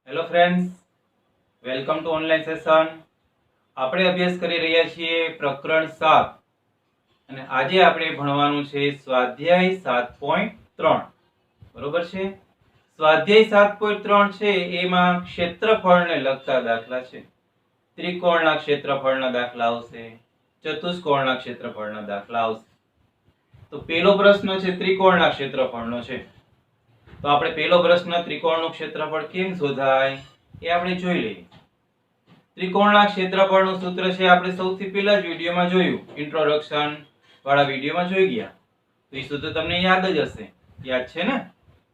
Hello friends, welcome to online session. આપણે અભ્યાસ કરી રહ્યા છીએ પ્રકરણ 7 અને આજે આપણે ભણવાનું છે સ્વાધ્યાય 7.3. બરોબર છે? સ્વાધ્યાય 7.3 છે એમાં ક્ષેત્રફળને લગતા દાખલા છે. ત્રિકોણના ક્ષેત્રફળના દાખલા આવશે, ચતુષ્કોણના ક્ષેત્રફળના દાખલા આવશે. તો પહેલો પ્રશ્ન છે ત્રિકોણના ક્ષેત્રફળનો છે. તો આપણે પહેલો પ્રશ્ન ત્રિકોણનું ક્ષેત્રફળ કેમ શોધાય એ આપણે જોઈ લઈએ. ત્રિકોણના ક્ષેત્રફળનું સૂત્ર છે આપણે સૌથી પહેલા જ વિડિયોમાં જોયું, ઇન્ટ્રોડક્શન વાળા વિડિયોમાં જોઈ ગયા. તો એ સૂત્ર તમને યાદ જ હશે. યાદ છે ને?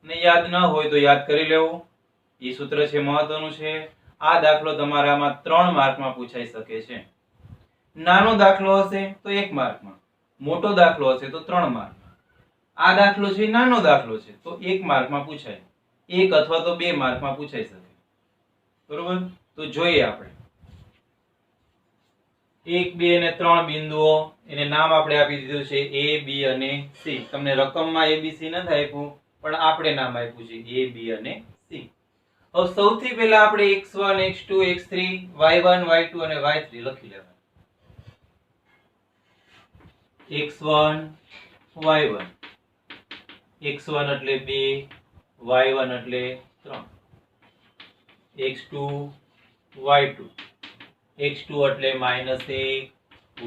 અને યાદ ન હોય તો યાદ કરી લેવું. એ સૂત્ર છે મહત્વનું છે. આ દાખલો તમારામાં 3 માર્કમાં પૂછાઈ શકે છે. નાનો દાખલો હશે તો 1 માર્કમાં, મોટો દાખલો હશે તો 3 માર્ક. આ દાખલો છે નાનો દાખલો છે તો 1 માર્કમાં પૂછાય, 1 અથવા તો 2 માર્કમાં પૂછાઈ શકે. બરોબર? તો જોઈએ આપણે 1, 2 અને 3 બિંદુઓ, એને નામ આપણે આપી દીધું છે A, B અને C. તમને રકમમાં ABC નથી આપ્યું, પણ આપણે નામ આપ્યું છે A, B અને C. હવે સૌથી પહેલા આપણે x1, x2, x3, y1, y2 અને y3 લખી લેવા. x1, y1, x1 એટલે 2, y1 એટલે 3, x2, y2, x2 એટલે -1,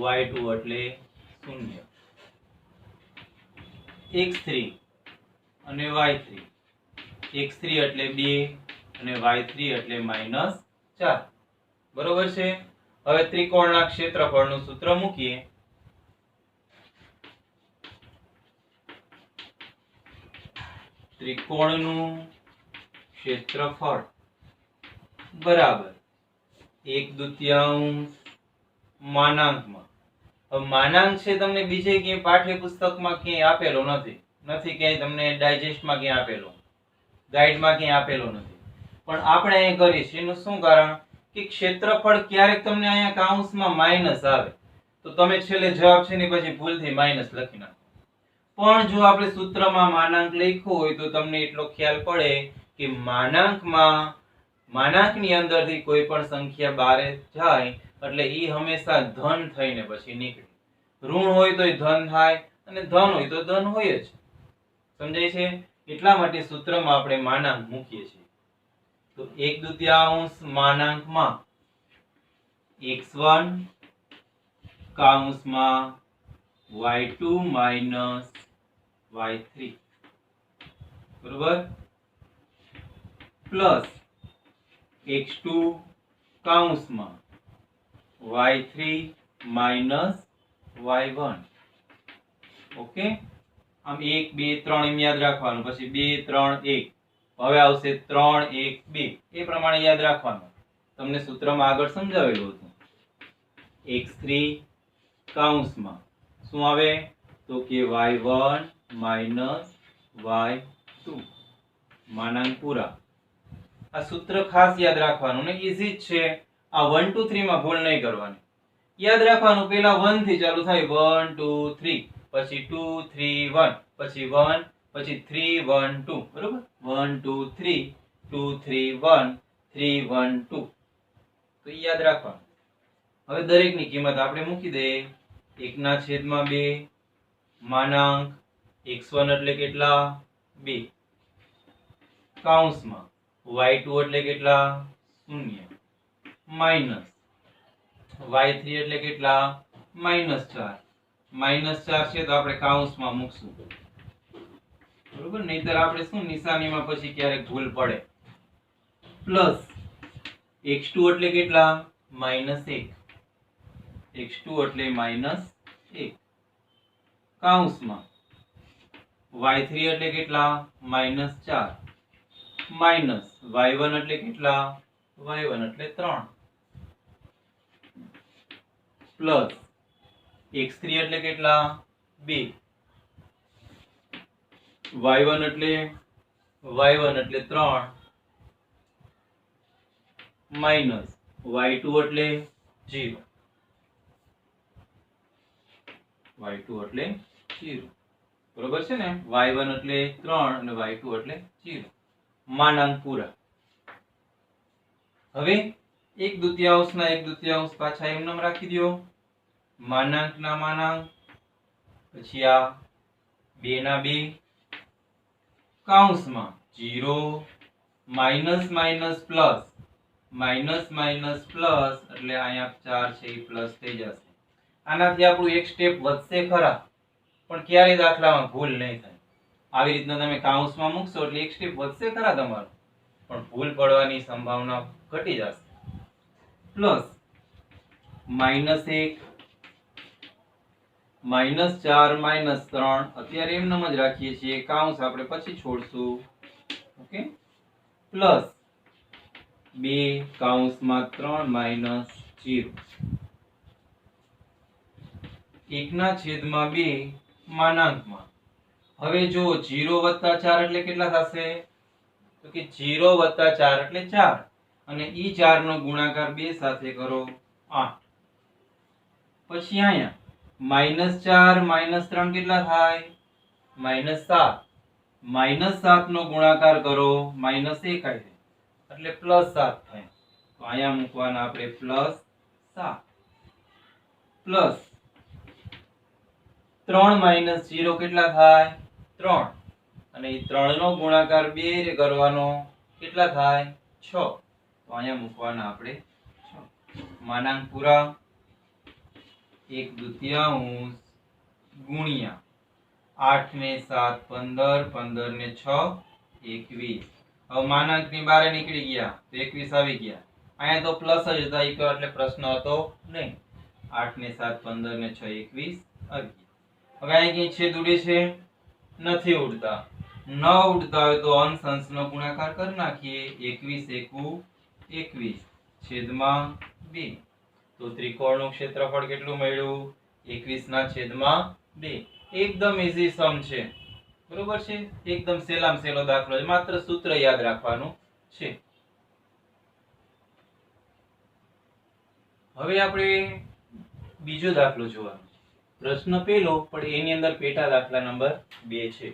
y2 એટલે 0, x3 અને y3, x3 એટલે 2 અને y3 એટલે -4. બરોબર છે? હવે ત્રિકોણના ક્ષેત્રફળનું સૂત્ર મૂકીએ. ત્રિકોણનું ક્ષેત્રફળ બરાબર 1/2 માનાંકમાં. હવે માનાંક છે તમને બીજે ક્યાંય પાઠ્યપુસ્તકમાં ક્યાંય આપેલો નથી, ક્યાંય તમને ડાયજેસ્ટમાં ક્યાંય આપેલો, ગાઈડમાં ક્યાંય આપેલો નથી, પણ આપણે અહીં કરીએ છીએ. એનું શું કારણ કે ક્ષેત્રફળ ક્યારેક તમને અહીંયા કાઉન્સમાં માઈનસ આવે તો તમે છેલ્લે જવાબ છે ને પછી ભૂલથી માઈનસ લખી નાખો. પણ જો આપણે સૂત્રમાં માનાંક લખ્યો હોય તો તમને એટલો ખ્યાલ પડે કે માનાંકની અંદરથી કોઈ પણ સંખ્યા બહાર જાય એટલે ઈ હંમેશા ધન થઈને પછી નીકળે. ઋણ હોય તો ધન થાય અને ધન હોય તો ધન હોય જ. સમજાય છે? એટલા માટે સૂત્રમાં આપણે માનાંક મૂકીએ છીએ. તો 1/2 માનાંકમાં x1 કાઉન્સમાં y2 માઈનસ y3, બરોબર, plus x2 કાઉન્સમાં y3 minus y1. Okay? આમ 1, 2, 3 એમ યાદ રાખવાનું, પછી 2, 3, 1, હવે આવશે 3, 1, 2, એ પ્રમાણે યાદ રાખવાનું. તમને સૂત્રમાં આગળ સમજાવેલું હતું. x3 કાઉન્સમાં શું આવે તો કે y1 માઈનસ y2 માનાંક પૂરા. આ સૂત્ર ખાસ યાદ રાખવાનું ને ઈઝી જ છે. આ 1 2 3 માં ભૂલ નહીં કરવાની. યાદ રાખવાનું, પહેલા 1 થી ચાલુ થાય, 1 2 3, પછી 2 3 1, પછી 1, પછી 3 1 2. બરોબર? 1 2 3, 2 3 1, 3 1 2. તો યાદ રાખવાનું. હવે દરેકની કિંમત આપણે મૂકી દઈએ. 1/2 માનાંક x1 એટલે કેટલા? 2, કાઉન્સમાં y2 એટલે કેટલા? 0, માઈનસ y3 એટલે કેટલા? -4. -4 છે તો આપણે કાઉન્સમાં મૂકશું. બરોબર? નહીતર આપણે શું નિશાનીમાં પછી ક્યારેક ભૂલ પડે. પ્લસ x2 એટલે કેટલા? -1, x2 એટલે -1, કાઉન્સમાં y3 એટલે કેટલા? -4, માઈનસ y1 એટલે કેટલા? y1 એટલે 3, પ્લસ x3 એટલે કેટલા? 2, y1 એટલે 3, માઈનસ y2 એટલે 0, y2 એટલે 0. બરોબર છે ને? y1 એટલે 3 અને y2 એટલે 0. માનાંક પૂરા. હવે 1/2 ના 1/2 પાછા એમનેમ રાખી દો, માનાંક ના માનાંક, પછી આ 2 ના 2 કૌંસમાં 0 minus minus plus, minus minus plus એટલે અહીંયા 4 છે એ પ્લસ થઈ જશે. આનાથી આપણું એક સ્ટેપ વધશે ખરા, પણ ક્યારે દાખલામાં ભૂલ નહીં થાય. આવી રીતના તમે કૌંસમાં મૂકશો એટલે એક સ્ટેપ વધશે ખરા તમારું, પણ ભૂલ પડવાની સંભાવના ઘટી જશે. પ્લસ -1 -4 -3 અત્યારે એમનેમ જ રાખીએ છીએ, કૌંસ આપણે પછી છોડશું. ઓકે, પ્લસ 2 કૌંસમાં 3 માઇનસ 0 1/2 માનાંકમાં. હવે જો 0 વત્તા 4 એટલે કેટલા થશે? તો કે 0 વત્તા 4 એટલે 4 અને ઈ 4 નો ગુણાકાર 2 સાથે કરો 8. પછી અહીંયા -4 -3 કેટલા થાય? -7. -7 નો ગુણાકાર કરો -1 થાય એટલે +7 થાય. તો અહીંયા મૂકવાના આપણે +7 પ્લસ 3 - 0 કેટલા થાય? 3 અને એ 3 નો ગુણાકાર 2 રે કરવાનો કેટલા થાય? 6. તો અહીંયા મૂકવાના આપણે 6. માનાંક પૂરા 1/2 ગુણ્યા 8 ને 7 15, 15 ને 6 21. હવે માનાંકની બહાર નીકળી ગયા તો 21 આવી ગયા. અહીંયા તો પ્લસ જ હતા એટલે પ્રશ્ન હતો નહીં. 8 ને 7 15 ને 6 21 આવી ગયા. હવે અહીં કઈ છેદ ઉડે છે? નથી ઉડતા. ન ઉડતા હોય તો અંશ અંશનો ગુણાકાર કરી નાખીએ. 21 21 છેદમાં 2. તો ત્રિકોણનું ક્ષેત્રફળ કેટલું મળ્યું? 21/2. એકદમ ઈઝી સમ છે, બરોબર છે? એકદમ સહેલામાં સહેલો દાખલો છે, માત્ર સૂત્ર યાદ રાખવાનું છે. હવે આપણે બીજો દાખલો જોવાનો. પ્રશ્ન પહેલો પણ એની અંદર પેટા દાખલા નંબર 2 છે.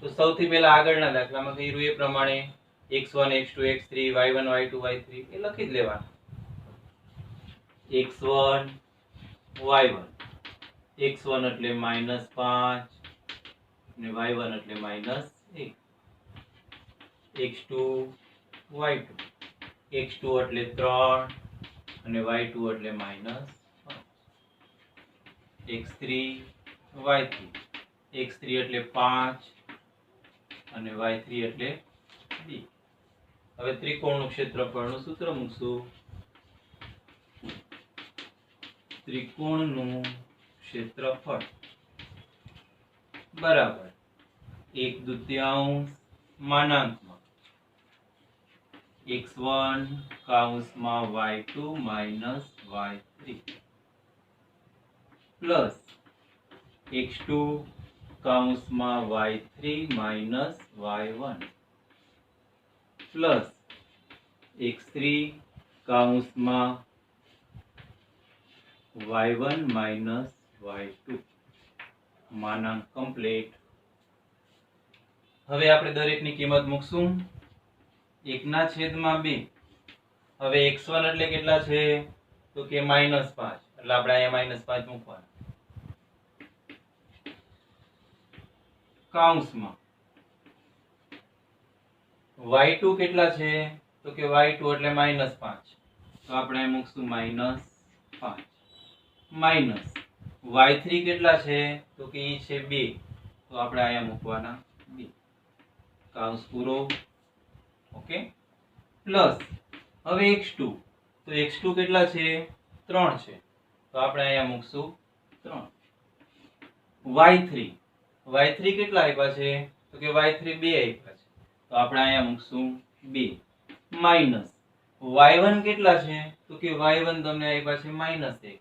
તો સૌથી પહેલા આગળના દાખલામાં કર્યું એ પ્રમાણે x1 x2 x3 y1 y2 y3 એ લખી જ લેવાનું. x1 y1, x1 એટલે -5 અને y1 એટલે -1, x2 y2, x2 એટલે 3 અને y2 એટલે -5, x3 y3, x3 એટલે 5 અને y3 એટલે 2. હવે ત્રિકોણનું ક્ષેત્રફળનું સૂત્ર મૂકશું. ત્રિકોણનું ક્ષેત્રફળ બરાબર 1/2 માનાંકમાં x1 કૌંસમાં y2 minus y3 plus x2 કૌંસમાં y3 minus y1 plus x3 કૌંસમાં y1 માઇનસ y2 માનાંક કમ્પ્લીટ. હવે આપણે દરેકની કિંમત મૂકશું. 1/2. હવે x1 એટલે કેટલા છે? તો કે -5 એટલે આપણે અહીંયા -5 મૂકવાના. કૌંસમાં y2 કેટલા છે? તો કે y2 એટલે -5 તો આપણે અહીં મૂકશું -5 માઇનસ y3 કેટલા છે? તો કે ઈ છે 2 તો આપણે અહીંયા મૂકવાના 2. કૌંસ પૂરો. ઓકે, પ્લસ હવે x2 તો x2 કેટલા છે? 3 છે તો આપણે અહીંયા મૂકશું 3. y3 કેટલા આપ્યા છે? તો કે y3 2 આપ્યા છે તો આપણે અહીંયા મૂકશું 2 માઇનસ y1 કેટલા છે? તો કે y1 તમને આપ્યા છે -1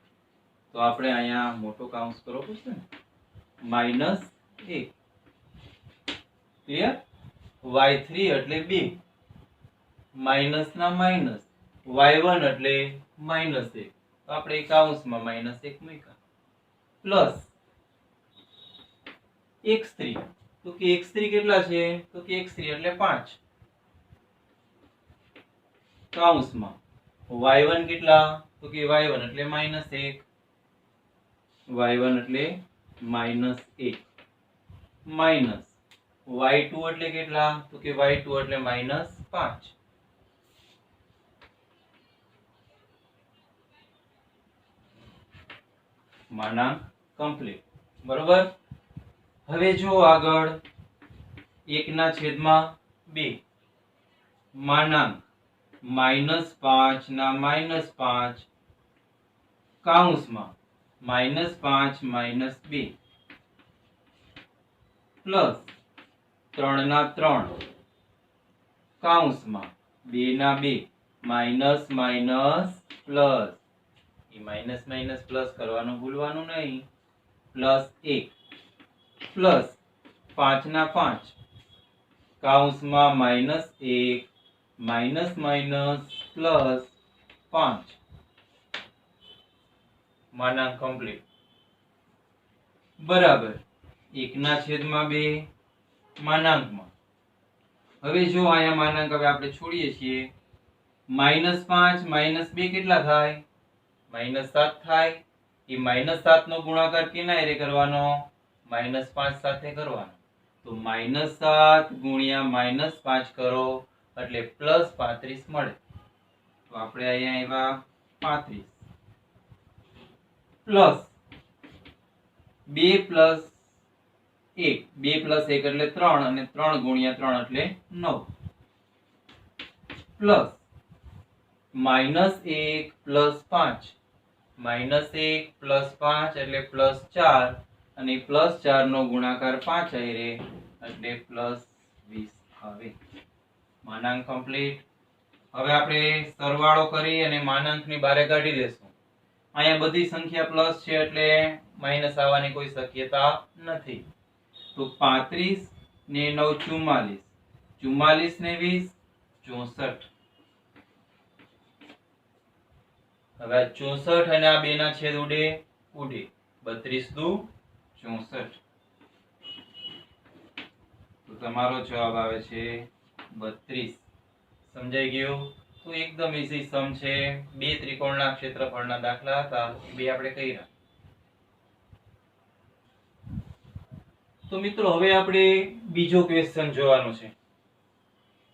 તો આપણે અહીંયા મોટો કૌંસ કરવો પડશે ને, -1. ક્લિયર? y3 એટલે 2 માઇનસ ના માઇનસ, y1 એટલે -1 તો આપણે કૌંસમાં -1 મૂક્યા. પ્લસ x3 તો કે x3 કેટલા છે? તો કે x3 એટલે 5 કાઉન્સમાં y1 કેટલા તો કે y1 એટલે -1 y1 એટલે -1 માઈનસ y2 એટલે કેટલા તો કે y2 એટલે -5 માનાંક કમ્પ્લીટ બરોબર। હવે જો આગળ 1/2 માનાંક -5 ના -5 કાઉન્સમાં -5 -2 પ્લસ 3/3 કાઉન્સમાં 2/2 માઇનસ માઇનસ પ્લસ એ માઇનસ માઇનસ પ્લસ કરવાનું ભૂલવાનું નહીં પ્લસ 1 પ્લસ 5/5 કાઉન્સમાં -1 માઇનસ માઇનસ પ્લસ 5 માનાંક કમ્પ્લીટ બરાબર 1/2 માનાંકમાં હવે જો આયા માનાંક હવે આપણે છોડીએ છીએ -5 -2 કેટલા થાય -7 થાય એ -7 નો ગુણાકાર કેના હારે કરવાનો -5 સાથે કરવાનો તો -7 ગુણ્યા -5 કરો એટલે +35 મળે તો આપણે અહીંયા આવ્યા 35 પ્લસ 2 પ્લસ 1 2 પ્લસ 1 એટલે 3 અને 3 ગુણ્યા 3 એટલે 9 પ્લસ -1 પ્લસ 5 -1 પ્લસ 5 એટલે +4 અને +4 નો ગુણાકાર 5 આયરે એટલે +20 આવે માનાંક કમ્પ્લીટ હવે આપણે સરવાળો કરી અને માનાંકની બારે કાઢી લેશું અહીંયા બધી સંખ્યા પ્લસ છે એટલે માઈનસ આવવાની કોઈ શક્યતા નથી તો 35 ને 9 44 44 ને 20 64 હવે 64 અને આ બે ના છેદ ઉડે 32 દુ 64 તો તમારો જવાબ આવે છે 32 સમજાઈ ગયું તો એકદમ ઈઝી સમ છે બે ત્રિકોણના ક્ષેત્રફળના દાખલા હતા બે આપણે કર્યા તો મિત્રો હવે આપણે બીજો ક્વેશ્ચન જોવાનો છે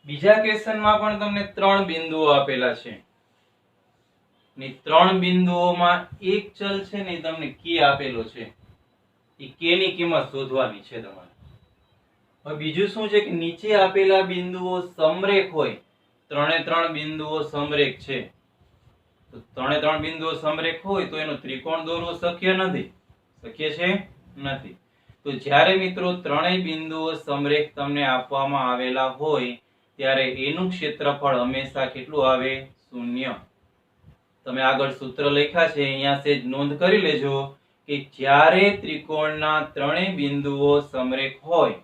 બીજા ક્વેશ્ચનમાં પણ તમને ત્રણ બિંદુઓ આપેલા છે ને ત્રણ બિંદુઓમાં એક ચલ છે ને તમને કે આપેલો છે એ કે ની કિંમત શોધવાની છે તમારે હવે બીજું શું છે કે નીચે આપેલા બિંદુઓ સમરેખ હોય ત્રણે ત્રણ બિંદુઓ સમરેખ છે તો ત્રણે ત્રણ બિંદુઓ સમરેખ હોય તો એનો ત્રિકોણ દોરવો શક્ય નથી શક્ય છે નથી તો જ્યારે મિત્રો ત્રણેય બિંદુઓ સમરેખ તમને આપવામાં આવેલા હોય ત્યારે એનું ક્ષેત્રફળ હંમેશા કેટલું આવે શૂન્ય તમે આગળ સૂત્ર લખ્યા છે અહીંયા સેજ નોંધ કરી લેજો કે જ્યારે ત્રિકોણના ત્રણેય બિંદુઓ સમરેખ હોય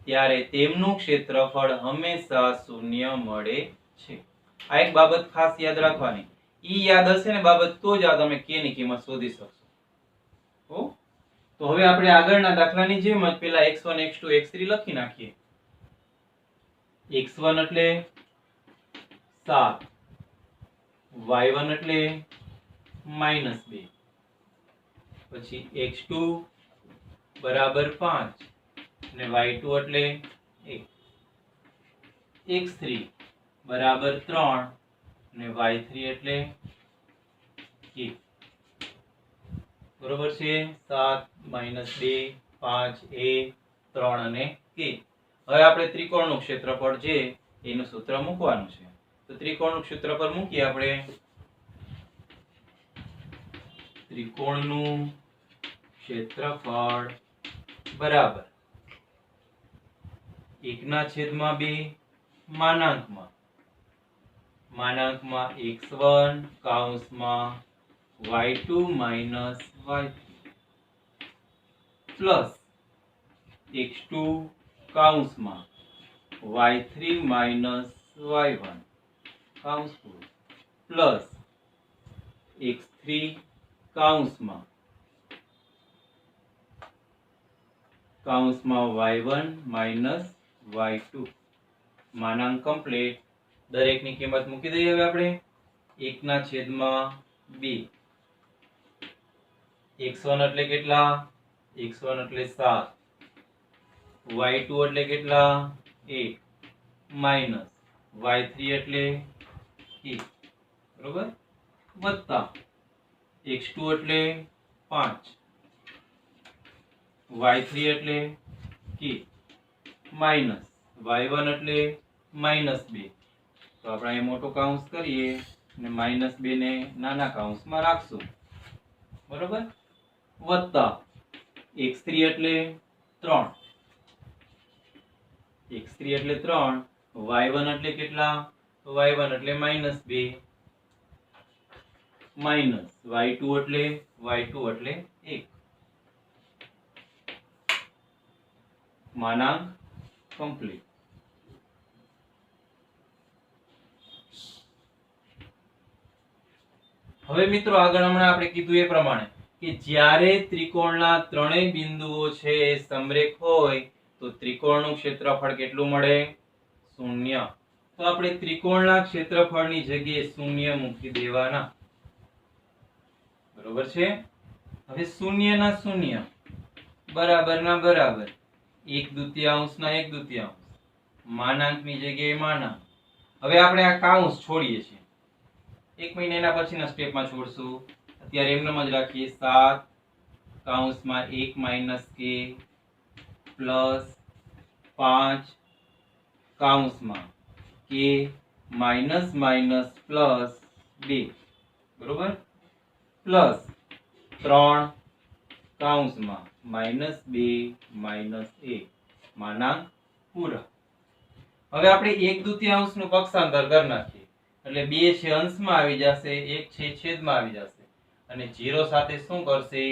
ત્યારે તેમનું ક્ષેત્રફળ હંમેશા શૂન્ય મળે છે આ એક બાબત ખાસ યાદ રાખવાની ઈ યાદ હશે ને બાબત તો જ આ તમે કે ની કિંમત શોધી શકશો તો હવે આપણે આગળના દાખલાની જેમ જ પેલા x1 x2 x3 લખી નાખીએ x1 એટલે 7 y1 એટલે -2 પછી x2 બરાબર 5 અને y2 એટલે 1 x3 બરાબર 3 અને y3 એટલે 1 બરોબર છે 7 -2 5 a 3 અને k હવે આપણે ત્રિકોણનું ક્ષેત્રફળ છે એનું સૂત્ર મૂકવાનું છે તો ત્રિકોણનું ક્ષેત્રફળ મૂકીએ આપણે ત્રિકોણનું ક્ષેત્રફળ બરાબર 1/2 માનાંકમાં x1 કૌંસમાં y2 y3 પ્લસ x2 કૌંસમાં y3 y1 કૌંસ પૂરું પ્લસ x3 કૌંસમાં y1 y2 માનાંક કમ્પ્લીટ દરેકની કિંમત મૂકી દઈએ હવે આપણે 1/2 x1 એટલે કેટલા x1 એટલે 7 y2 એટલે કેટલા 8 માઈનસ y3 એટલે 1 બરોબર વત્તા x2 એટલે 5 y3 એટલે 1 માઈનસ y1 એટલે -2 તો આપણે અહીં મોટો કૌંસ કરીએ અને -2 ને નાના કૌંસમાં રાખશું બરોબર વત્તા x3 એટલે 3 x3 એટલે 3 y1 એટલે કેટલા y1 એટલે -2 માઈનસ y2 એટલે 1 માનાંક કમ્પ્લીટ હવે મિત્રો આગળ હમણાં આપણે કીધું એ પ્રમાણે કે જ્યારે ત્રિકોણના ત્રણેય બિંદુઓ છે એ સમરેખ હોય તો ત્રિકોણનું ક્ષેત્રફળ કેટલું મળે 0 તો આપણે ત્રિકોણના ક્ષેત્રફળની જગ્યાએ 0 મૂકી દેવાના બરોબર છે હવે 0 ના 0 બરાબર ના બરાબર 1/2 ના 1/2 માનાંકની જગ્યાએ માનાંક હવે આપણે આ કૌંસ છોડીએ છીએ 1 મહિના પછીના સ્ટેપમાં છોડશું અત્યારે એમનેમ જ રાખીએ 7 કૌંસમાં 1 - k પ્લસ 5 કૌંસમાં k માઈનસ માઈનસ પ્લસ 2 બરોબર પ્લસ 3 કૌંસમાં -2 -1 માનાંક પૂરા હવે આપણે 1/2 નું પક્ષાંતર કરી નાખીએ એટલે 2 છે અંશમાં આવી જશે 1 છે છેદમાં આવી જશે અને 0 સાથે શું કરશે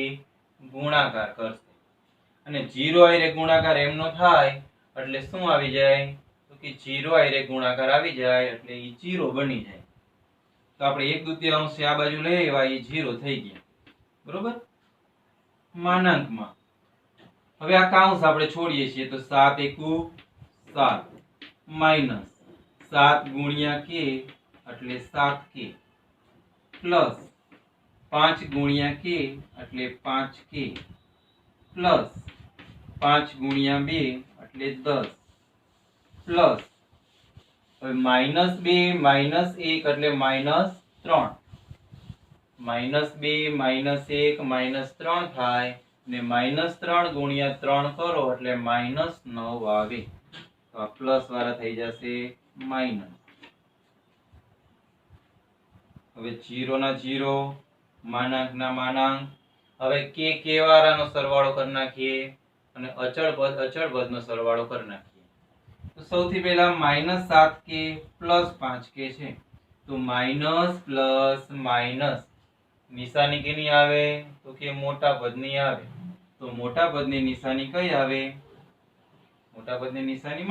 ગુણાકાર કરશે અને 0 આયરે ગુણાકાર એમનો થાય એટલે શું આવી જાય તો કે 0 આયરે ગુણાકાર આવી જાય એટલે ઈ 0 બની જાય તો આપણે 1/2 આ બાજુ લઈ આવ્યા ઈ 0 થઈ ગયા બરોબર માનાંકમાં હવે આ કૌંસ આપણે છોડીએ છીએ તો 7 એકુ 7 માઈનસ 7 ગુણ્યા k એટલે 7k પ્લસ 5 ગુણ્યા k એટલે 5k પ્લસ 5 ગુણ્યા 2 એટલે 10 પ્લસ હવે -2 -1 એટલે -3 -2 -1 -3 થાય ને -3 ગુણ્યા 3 કરો એટલે -9 આવે તો આ પ્લસ વાળા થઈ જશે માઈનસ હવે 0 ના 0 માનાંક ના માનાંક હવે k વાળાનો સરવાળો કરી નાખીએ અને અચળ પદનો સરવાળો કરી નાખીએ તો સૌથી પહેલા -7k + 5k છે તો માઈનસ પ્લસ માઈનસ નિશાની કેની આવે તો કે મોટા પદની આવે તો મોટા પદની નિશાની કઈ આવે મોટા પદની નિશાની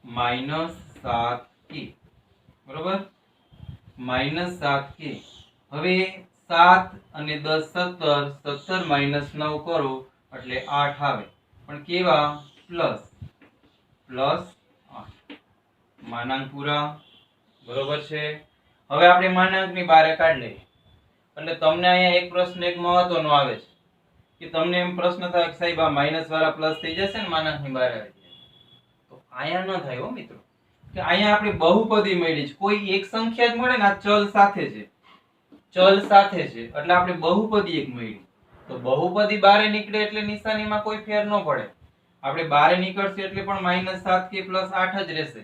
-7k બરોબર -7k હવે 7 અને 10 17 17 - 9 કરો એટલે 8 આવે પણ કેવા પ્લસ 8 માનાંક પૂરા બરોબર છે હવે આપણે માનાંકની બહાર કાઢી લઈએ એટલે તમને અહીંયા એક પ્રશ્ન એક મહત્વનો આવે છે કે તમને એમ પ્રશ્ન થાય કે સાહેબ આ માઈનસ વાળા પ્લસ થઈ જશે ને માનાંકની બહાર આવી જાય તો અહીંયા ન થાય હો મિત્રો કે અહીંયા આપણે બહુપદી મળી છે કોઈ એક સંખ્યા જ મળે ને આ ચલ સાથે છે એટલે આપણે બહુપદી એક મળી તો બહુપદી બહાર નીકળે એટલે નિશાનીમાં કોઈ ફેર ન પડે આપણે બહાર નીકળશે એટલે પણ -7k + 8 જ રહેશે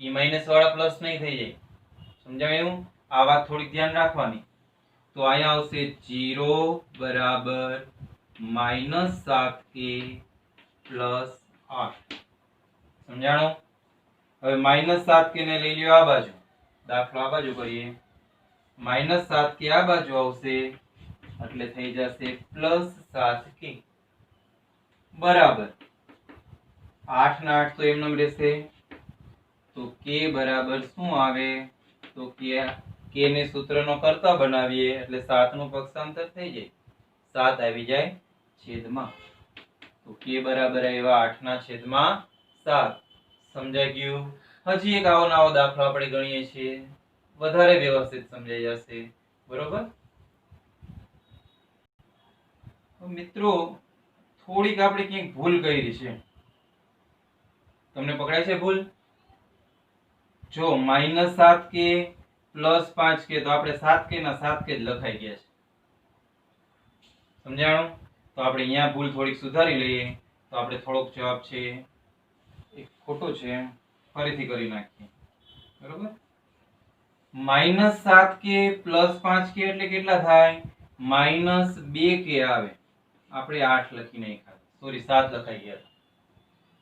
ઈ માઈનસ વાળા પ્લસ નહીં થઈ જાય સમજાયું આ વાત થોડી ધ્યાન રાખવાની તો અહીંયા આવશે 0 બરાબર -7k + 8 સમજાણો હવે -7k ને લઈ લ્યો આ બાજુ દાખલો આ બાજુ કરીએ -7k આ બાજુ આવશે એટલે થઈ જશે +7k બરાબર 8 ના 8 તો એમનેમ રહેશે તો k બરાબર શું આવે તો k ને સૂત્રનો કર્તા બનાવીએ એટલે 7 નું પક્ષાંતર થઈ જાય 7 આવી જાય છેદમાં તો k બરાબર આવ્યા 8 ના છેદમાં 7 સમજાઈ ગયું હજી એક આવો નવો દાખલો આપણે ગણીએ છીએ, વધારે વ્યવસ્થિત સમજાઈ જશે. બરોબર? મિત્રો થોડીક આપણે ક્યાંક ભૂલ કરી છે. તમને પકડાય છે ભૂલ? જો -7 કે +5 કે તો આપણે 7 કે ના 7 કે જ લખાઈ ગયા છે. સમજાણું? તો આપણે અહીંયા ભૂલ થોડીક સુધારી લઈએ. તો આપણે થોડોક જવાબ છે એક ખોટો છે, ફરીથી કરી નાખીએ. બરોબર? -7 કે +5 કે એટલે કેટલા થાય? -2 કે આવે. આપણે 8 લખી નાખ્યા, સોરી 7 લખાઈ ગયા.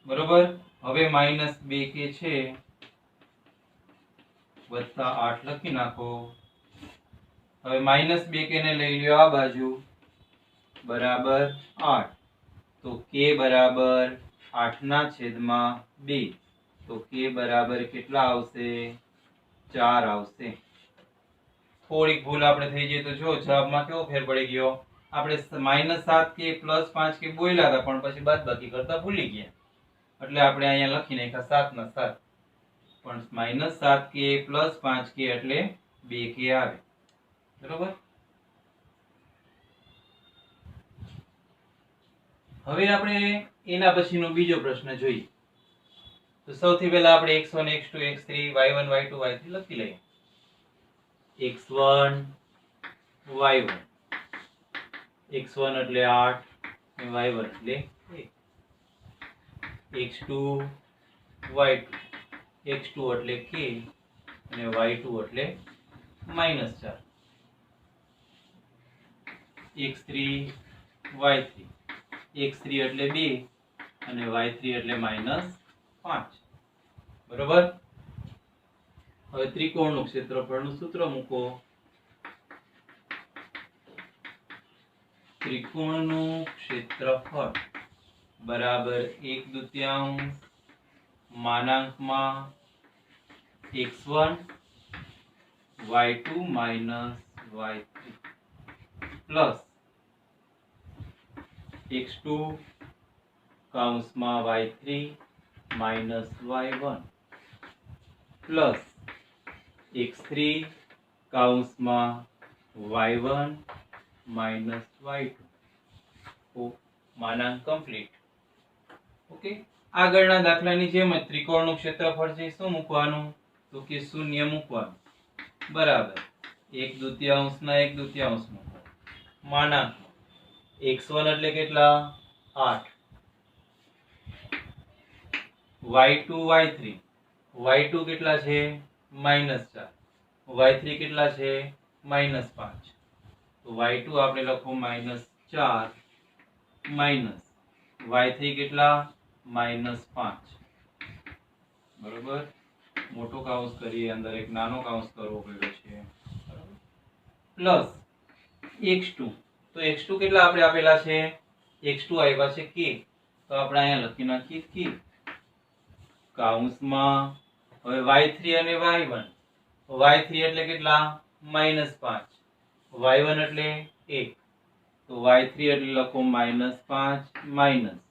બરોબર? હવે -2 કે છે +8 લખી નાખો. હવે -2 કે ને લઈ લ્યો આ બાજુ, બરાબર 8. તો k બરાબર 8/2. તો k બરાબર કેટલા આવશે? 4 આવશે. થોડીક ભૂલ આપણે થઈ જાય તો જો જવાબમાં કેવો ફેર પડી ગયો. આપણે -7 કે +5 કે બોલ્યા હતા, પણ પછી બાદબાકી કરતા ભૂલી ગયા, એટલે આપણે અહીંયા લખી નાખ્યા 7 ના 7. પણ -7 કે +5 કે એટલે 2 કે આવે. બરોબર? હવે આપણે એના પછીનો બીજો પ્રશ્ન જોઈએ. તો સૌથી પહેલા આપણે x1 x2 x3 y1 y2 y3 લખી લઈએ. x1 y1, x1 એટલે 8 અને y1 એટલે 1. x2 y2, x2 એટલે k અને y2 એટલે -4. x3 y3, x3 એટલે 2 અને y3 એટલે -5. બરોબર? હવે ત્રિકોણનું ક્ષેત્રફળનું સૂત્ર મૂકો. ત્રિકોણનું ક્ષેત્રફળ બરાબર 1/2 માનાંકમાં x1 y2 y3 plus x2 કૌંસમાં y3 y1 પ્લસ x3 કૌંસમાં y1 y2. માનાંક કમ્પ્લીટ. ઓકે, આગળના દાખલાની જેમ જ ત્રિકોણનું ક્ષેત્રફળ છે શું મૂકવાનું? તો કે 0 મૂકવાનું. બરાબર 1/2 ના 1/2 મૂકો. માનાંક x1 એટલે કેટલા? 8. y2 y3, y2 કેટલા છે? -4. y3 કેટલા છે? -5. તો y2 આપણે લખો -4 માઈનસ y3 કેટલા? -5. બરોબર? મોટો કૌંસ કરીએ, અંદર એક નાનો કૌંસ કરવો પડ્યો છે. Plus x2. તો x2 કેટલા આપણે આપેલા છે? x2 આવ્યા છે k. તો આપણે અહીંયા લખી નાખીએ k કૌંસમાં. હવે y3 અને y1. y3 એટલે કેટલા? -5. y1 એટલે 1. તો y3 એટલે લખો -5 માઈનસ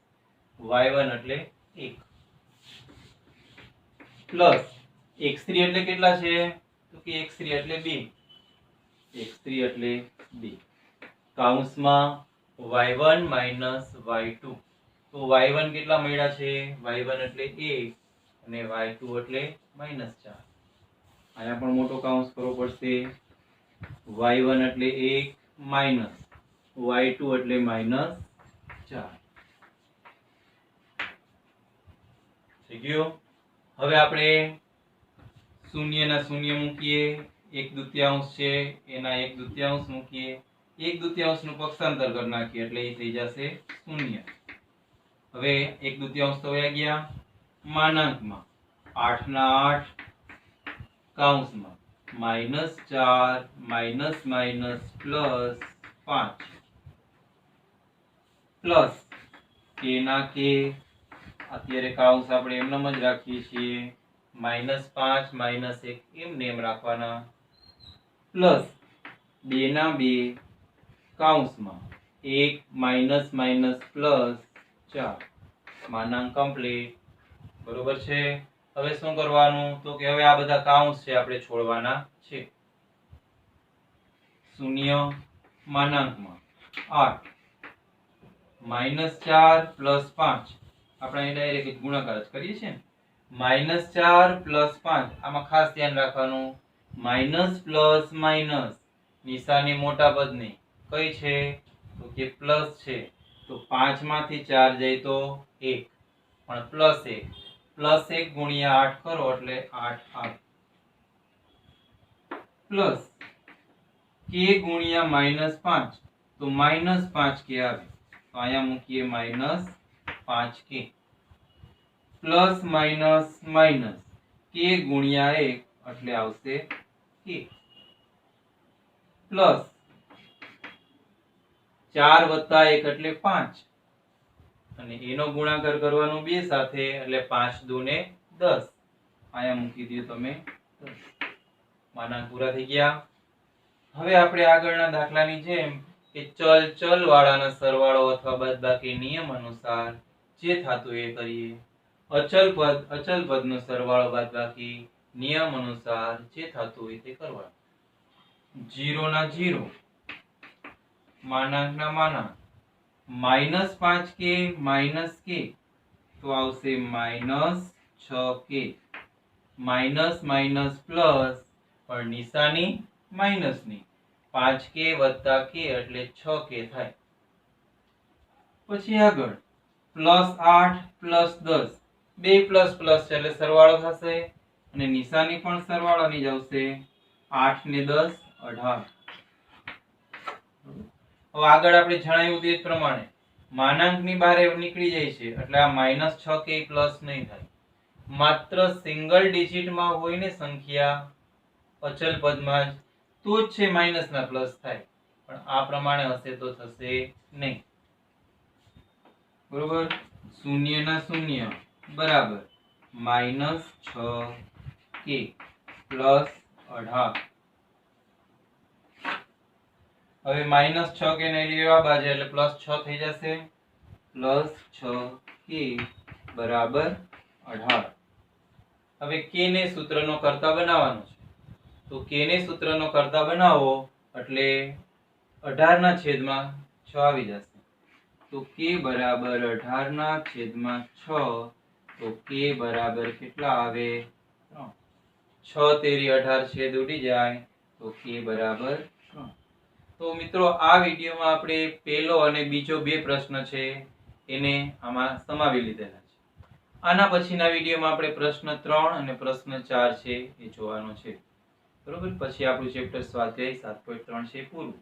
y1 એટલે 1 પ્લસ x3 એટલે કેટલા છે? તો કે x3 એટલે 2. x3 એટલે 2 કૌંસમાં y1 y2. તો y1 કેટલા મળ્યા છે? y1 એટલે 1 અને y2 એટલે -4. અહીંયા પણ મોટો કૌંસ કરવો પડશે. y1 એટલે 1 માઈનસ y2 એટલે -4. થઈ ગયો? હવે આપણે 0 ના 0 મૂકીએ. 1/2 છે એના 1/2 મૂકીએ. 1/2 નું પક્ષાંતર કરી નાખીએ એટલે એ થઈ જશે 0. હવે 1/2 તો વયા ગયા. માનાંકમાં 8 ના 8 કૌંસમાં -4 minus minus plus 5 plus k ના k. અત્યારે કૌંસ આપણે એમનેમ જ રાખીએ છીએ. -5 -1 એમને એમ રાખવાના. પ્લસ 2 ના 2 કૌંસમાં 1 માઈનસ માઈનસ પ્લસ 4. માનાંક કમ્પ્લીટ. બરોબર છે? હવે શું કરવાનું તો કે હવે આ બધા કાઉન્સ છે આપણે છોડવાના છે. શૂન્ય માનાંકમાં 8 -4 + 5 આપણે અહીં ડાયરેક્ટ ગુણાકાર જ કરીએ છીએ ને. -4 + 5 આમાં ખાસ ધ્યાન રાખવાનું માઇનસ પ્લસ માઇનસ નિશાની મોટા પદની કઈ છે તો કે પ્લસ છે. તો 5 માંથી 4 જાય તો 1 પણ +1 ગુણ્યા 8 કરો એટલે 8 આવે પ્લસ k ગુણ્યા -5 તો -5k આવે. તો અહીંયા મૂકીએ -5k plus minus minus k ગુણ્યા 1 એટલે આવશે k પ્લસ 4 + 1 એટલે 5 અને એનો ગુણાકાર કરવાનો 2 સાથે એટલે 5 દુ ને 10. અહીંયા મૂકી દો તમે 10. માનાંક પૂરા થઈ ગયા. હવે આપણે આગળના દાખલાની જેમ કે ચલ વાળાના સરવાળો અથવા બાદબાકી નિયમ અનુસાર જે થાતું એ કરીએ. અચલ પદનો સરવાળો બાદબાકી નિયમ અનુસાર જે થાતું હોય તે કરવાનું. 0 ના 0 માનાંક ના માનાંક -5k - k તો આવશે -6k માઇનસ માઇનસ પ્લસ પણ નિશાની માઇનસ ની 5k + k એટલે 6k થાય. પછી આગળ +8 + 10 બે પ્લસ પ્લસ છે એટલે સરવાળો થશે અને નિશાની પણ સરવાળાની જ આવશે. 8 ને 10 18. હવે આગળ આપણે જણાવ્યું તે પ્રમાણે માનાંકની બહાર નીકળી જાય છે એટલે આ -6k પ્લસ નહીં થાય. માત્ર સિંગલ ડિજિટમાં હોય ને સંખ્યા અચલ પદમાં જ તો જ છે માઇનસ ના પ્લસ થાય પણ આ પ્રમાણે હશે તો થશે નહીં. બરોબર. 0 ના 0 બરાબર -6k +18. હવે -6k ને લેવા બાજુ એટલે +6 થઈ જશે. +6k = 18. હવે k ને સૂત્રનો કર્તા બનાવવાનો છે. તો k ને સૂત્રનો કર્તા બનાવો એટલે 18 ના છેદમાં 6 આવી જશે. તો k = 18 ના છેદમાં 6 તો k બરાબર કેટલા આવે 3. 6 તેરી 18 છેદ ઉડી જાય તો k બરાબર 3. તો મિત્રો આ વિડિયોમાં આપણે પહેલો અને બીજો બે પ્રશ્ન છે એને આમાં સમાવી લીધેલા છે. આના પછીના વિડિયોમાં આપણે પ્રશ્ન 3 અને પ્રશ્ન 4 છે એ જોવાનો છે. બરોબર. પછી આપણું ચેપ્ટર સ્વાધ્યાય 7.3 છે પૂરું.